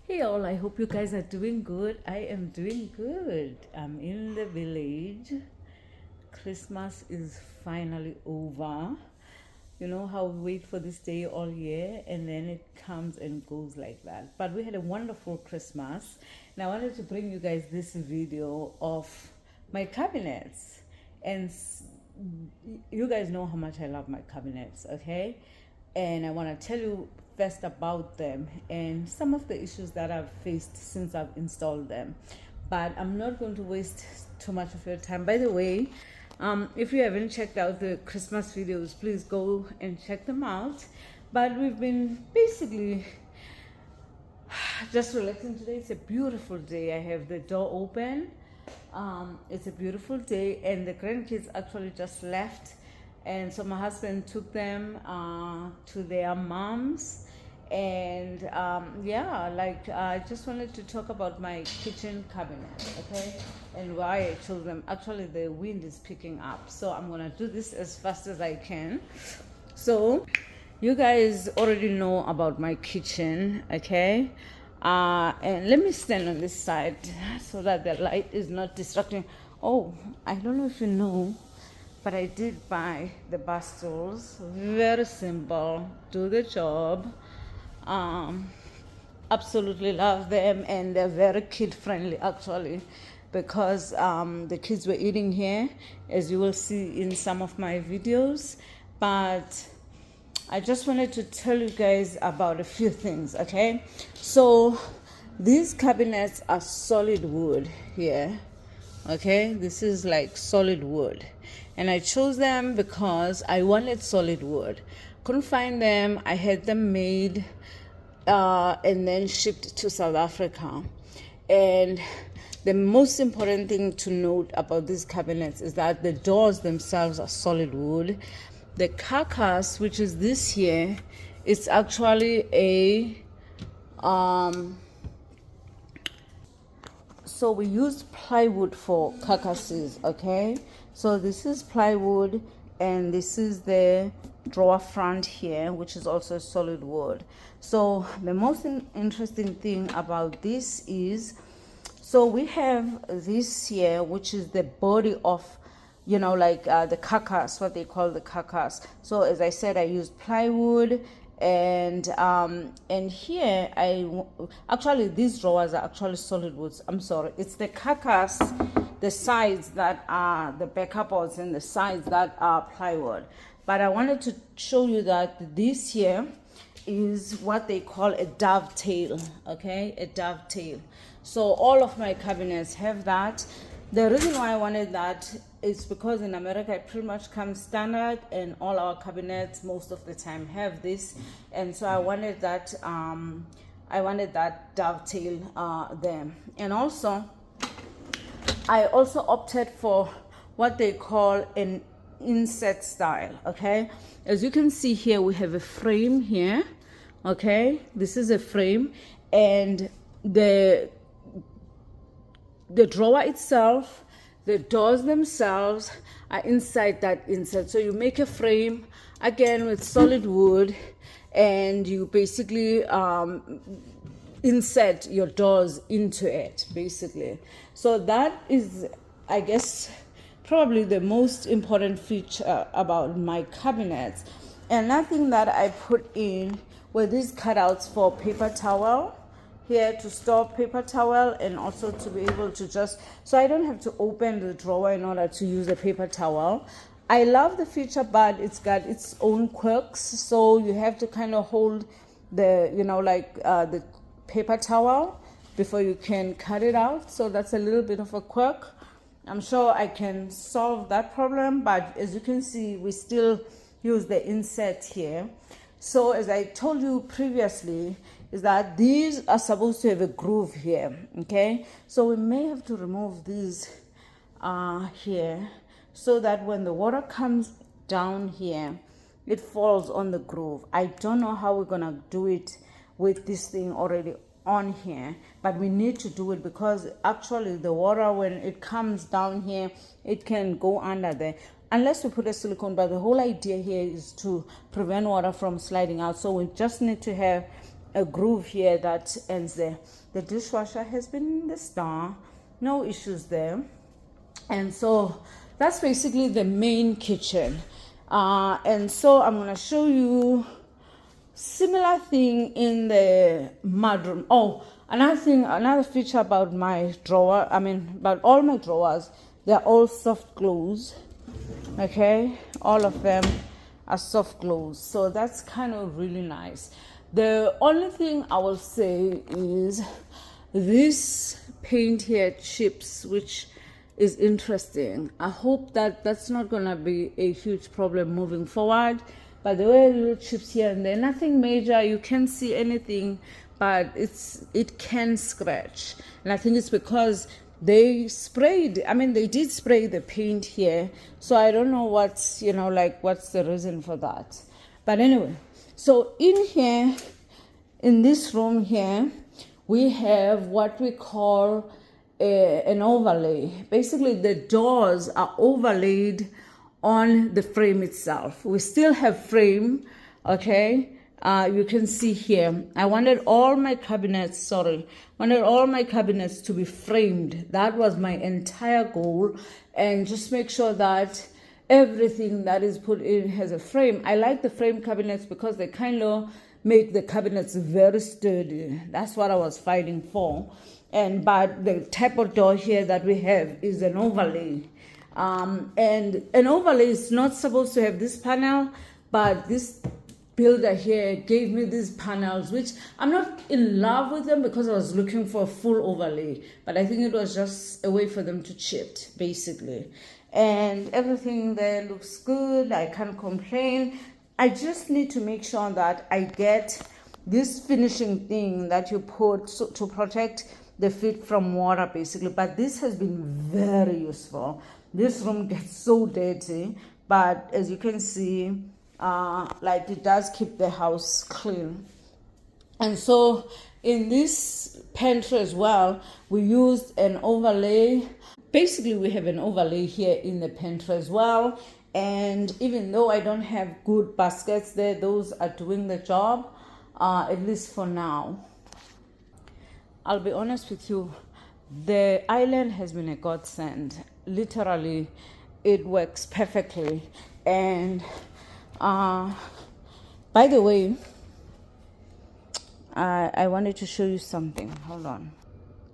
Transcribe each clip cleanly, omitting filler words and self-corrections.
Hey all, I hope you guys are doing good. I am doing good. I'm in the village. Christmas is finally over. You know how we wait for this day all year and then it comes and goes like that. But we had a wonderful Christmas and I wanted to bring you guys this video of my cabinets. And you guys know how much I love my cabinets, okay? And I want to tell you first about them and some of the issues that I've faced since I've installed them. But I'm not going to waste too much of your time. By the way, if you haven't checked out the Christmas videos, please go and check them out. But we've been basically just relaxing today. It's a beautiful day. I have the door open. It's a beautiful day and the grandkids actually just left. And so my husband took them to their moms. And I just wanted to talk about my kitchen cabinet, okay, and why I chose them. Actually, the wind is picking up, so I'm gonna do this as fast as I can. So you guys already know about my kitchen, okay, and let me stand on this side so that the light is not distracting. Oh, I don't know if you know, but I did buy the bar stools. Very simple, do the job. Absolutely love them, and they're very kid friendly actually, because the kids were eating here, as you will see in some of my videos. But I just wanted to tell you guys about a few things, okay? So these cabinets are solid wood here, okay? This is like solid wood, and I chose them because I wanted solid wood. Couldn't find them. I had them made and then shipped to South Africa. And the most important thing to note about these cabinets is that the doors themselves are solid wood. The carcass, which is this here, it's actually a so we used plywood for carcasses, okay? So this is plywood, and this is the drawer front here, which is also solid wood. So the most interesting thing about this is, so we have this here, which is the body of, the carcass, what they call the carcass. So as I said, I used plywood, and here actually these drawers are actually solid woods. I'm sorry, it's the carcass, the sides that are the backup boards and the sides that are plywood. But I wanted to show you that this here is what they call a dovetail, okay? A dovetail. So all of my cabinets have that. The reason why I wanted that is because in America it pretty much comes standard, and all our cabinets most of the time have this. And so I wanted that dovetail there. And also I also opted for what they call an inset style, okay? As you can see here, we have a frame here, okay? This is a frame, and the drawer itself, the doors themselves are inside that inset. So you make a frame again with solid wood, and you basically insert your doors into it, basically. So that is, I guess, probably the most important feature about my cabinets. Another thing that I put in were these cutouts for paper towel here, to store paper towel, and also to be able to just, so I don't have to open the drawer in order to use a paper towel. I love the feature, but it's got its own quirks. So you have to kind of hold the, the paper towel before you can cut it out. So that's a little bit of a quirk. I'm sure I can solve that problem, but as you can see, we still use the inset here. So as I told you previously, is that these are supposed to have a groove here, okay? So we may have to remove these here, so that when the water comes down here, it falls on the groove. I don't know how we're gonna do it with this thing already on here, but we need to do it, because actually the water, when it comes down here, it can go under there unless we put a silicone. But the whole idea here is to prevent water from sliding out. So we just need to have a groove here that ends there. The dishwasher has been in the star, no issues there. And so that's basically the main kitchen. And so I'm going to show you similar thing in the mudroom. Oh, another feature about my drawer, about all my drawers, they're all soft close. Okay, all of them are soft close, so that's kind of really nice. The only thing I will say is this paint here chips, which is interesting. I hope that that's not gonna be a huge problem moving forward. But the way little chips here and there, nothing major, you can't see anything, but it can scratch. And I think it's because they did spray the paint here, so I don't know what's the reason for that. But anyway, so in here, in this room here, we have what we call an overlay. Basically, the doors are overlaid on the frame itself. We still have frame, okay? You can see here, I wanted all my cabinets to be framed. That was my entire goal, and just make sure that everything that is put in has a frame. I like the frame cabinets because they kind of make the cabinets very sturdy. That's what I was fighting for. But the type of door here that we have is an overlay. And an overlay is not supposed to have this panel, but this builder here gave me these panels, which I'm not in love with them because I was looking for a full overlay, but I think it was just a way for them to chip, basically. And everything there looks good. I can't complain. I just need to make sure that I get this finishing thing that you put to protect the feet from water, basically. But this has been very useful. This room gets so dirty, but as you can see, it does keep the house clean. And so in this pantry as well, we used an overlay. Basically, we have an overlay here in the pantry as well. And even though I don't have good baskets there, those are doing the job, at least for now. I'll be honest with you, the island has been a godsend. Literally, it works perfectly. And by the way, I wanted to show you something. Hold on.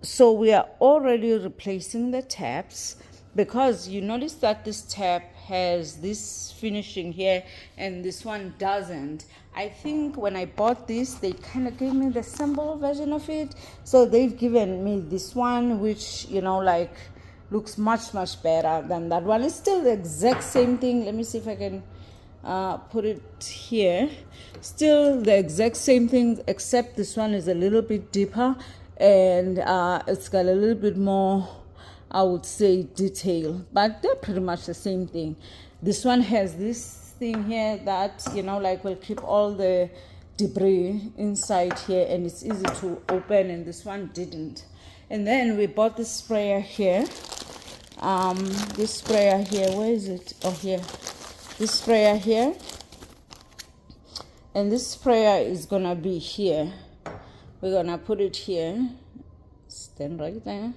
So we are already replacing the taps, because you notice that this tap has this finishing here and this one doesn't. I think when I bought this, they kind of gave me the simple version of it. So they've given me this one, which, looks much better than that one. It's still the exact same thing. Let me see if I can put it here. Still the exact same thing, except this one is a little bit deeper, and it's got a little bit more, I would say, detail, but they're pretty much the same thing. This one has this thing here that will keep all the debris inside here, and it's easy to open, and this one didn't. And then we bought this sprayer here. This sprayer here, where is it? Oh, here. This sprayer here, and this sprayer is gonna be here. We're gonna put it here. Stand right there.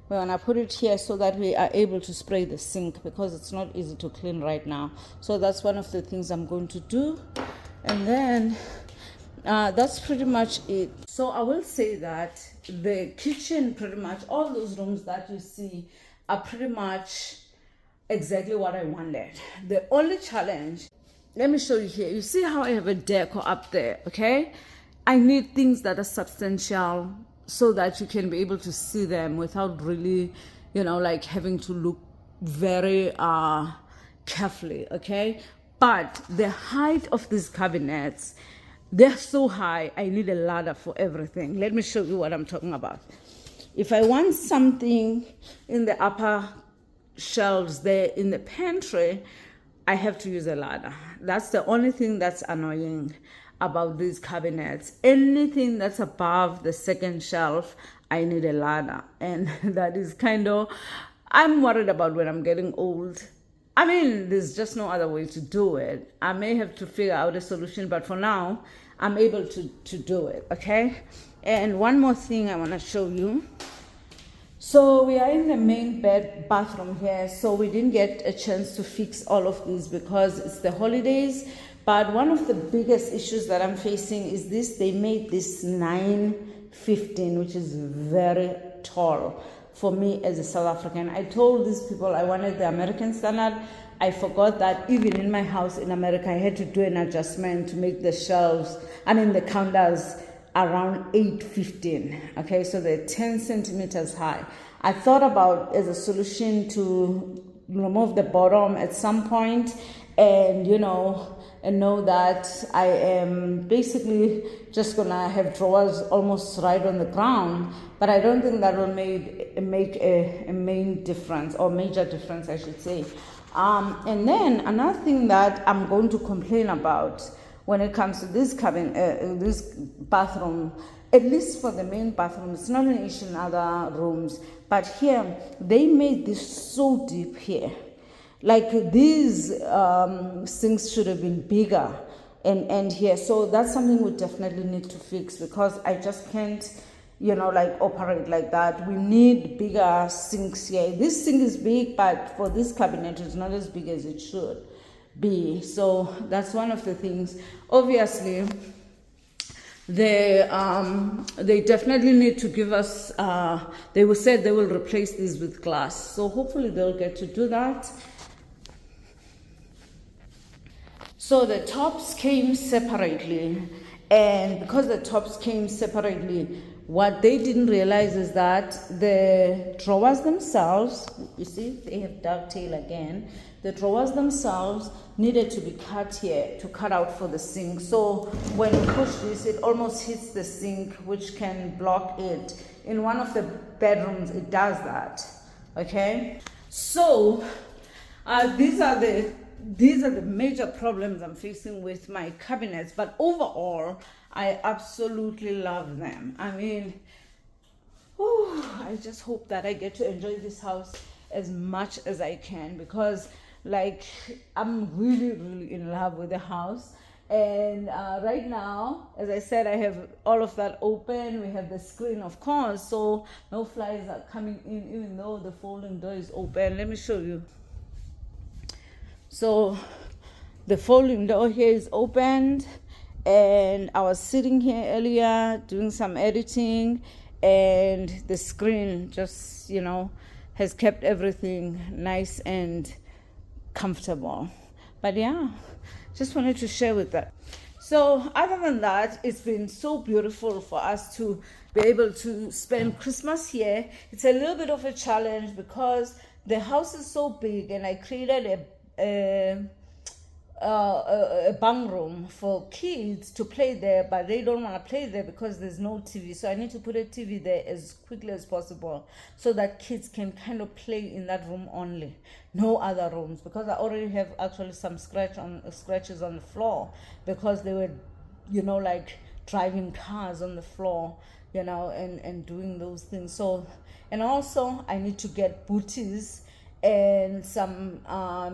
We're gonna put it here so that we are able to spray the sink, because it's not easy to clean right now. So that's one of the things I'm going to do. And then that's pretty much it. So I will say that the kitchen, pretty much all those rooms that you see are pretty much exactly what I wanted. The only challenge, let me show you here. You see how I have a decor up there, okay? I need things that are substantial so that you can be able to see them without really, having to look very carefully, okay? But the height of these cabinets, they're so high, I need a ladder for everything. Let me show you what I'm talking about. If I want something in the upper shelves there in the pantry, I have to use a ladder. That's the only thing that's annoying about these cabinets. Anything that's above the second shelf, I need a ladder. And that is I'm worried about when I'm getting old. There's just no other way to do it. I may have to figure out a solution, but for now, I'm able to do it. Okay. And one more thing I want to show you. So we are in the main bathroom here, so we didn't get a chance to fix all of these because it's the holidays. But one of the biggest issues that I'm facing is this: they made this 9.15, which is very tall for me as a South African. I told these people I wanted the American standard. I forgot that even in my house in America, I had to do an adjustment to make the shelves, the counters around 8.15. Okay, so they're 10 centimeters high. I thought about as a solution to remove the bottom at some point and know that I am basically just gonna have drawers almost right on the ground, but I don't think that will make a main difference, or major difference I should say. And then another thing that I'm going to complain about when it comes to this this bathroom, at least for the main bathroom, it's not an issue in other rooms, but here they made this so deep here. Like these sinks should have been bigger and here. So that's something we definitely need to fix, because I just can't, operate like that. We need bigger sinks here. This sink is big, but for this cabinet, it's not as big as it should be. So that's one of the things. Obviously, they definitely need to give us, they said they will replace these with glass. So hopefully they'll get to do that. So the tops came separately, and because the tops came separately, what they didn't realize is that the drawers themselves, you see, they have dovetail again. The drawers themselves needed to be cut here to cut out for the sink. So when you push this, it almost hits the sink, which can block it. In one of the bedrooms, it does that. Okay, so these are the major problems I'm facing with my cabinets, but overall, I absolutely love them. I mean, I just hope that I get to enjoy this house as much as I can, because I'm really, really in love with the house. And right now, as I said, I have all of that open. We have the screen, of course, so no flies are coming in, even though the folding door is open. Let me show you. So the folding door here is opened, and I was sitting here earlier doing some editing, and the screen just, has kept everything nice and comfortable. But yeah, just wanted to share with that. So other than that, it's been so beautiful for us to be able to spend Christmas here. It's a little bit of a challenge because the house is so big, and I created a bunk room for kids to play there, but they don't want to play there because there's no TV. So I need to put a TV there as quickly as possible so that kids can kind of play in that room only, no other rooms, because I already have actually some scratches on the floor because they were, driving cars on the floor, and doing those things. So, and also I need to get booties and some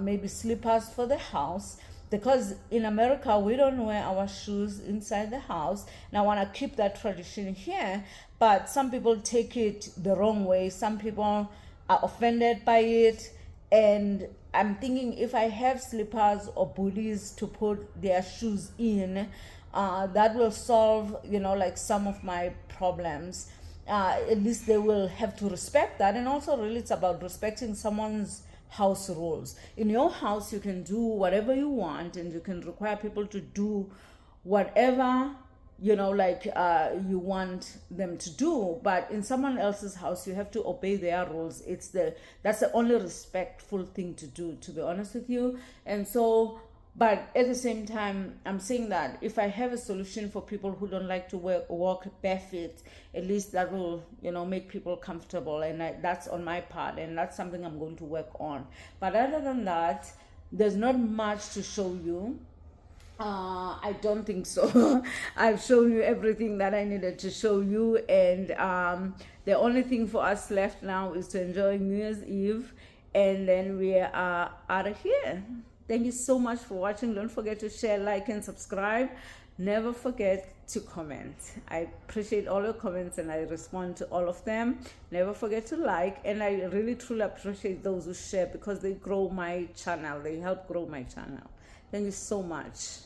maybe slippers for the house, because in America we don't wear our shoes inside the house, and I want to keep that tradition here. But some people take it the wrong way. Some people are offended by it, and I'm thinking if I have slippers or booties to put their shoes in, that will solve some of my problems. At least they will have to respect that. And also really it's about respecting someone's house rules. In your house you can do whatever you want, and you can require people to do whatever you want them to do, but in someone else's house you have to obey their rules. That's the only respectful thing to do, to be honest with you. And so, but at the same time, I'm saying that if I have a solution for people who don't like to walk barefoot, at least that will, make people comfortable. And that's on my part, and that's something I'm going to work on. But other than that, there's not much to show you. I don't think so. I've shown you everything that I needed to show you. And the only thing for us left now is to enjoy New Year's Eve. And then we are out of here. Thank you so much for watching. Don't forget to share, like, and subscribe. Never forget to comment. I appreciate all your comments and I respond to all of them. Never forget to like, and I really truly appreciate those who share because they grow my channel. They help grow my channel. Thank you so much.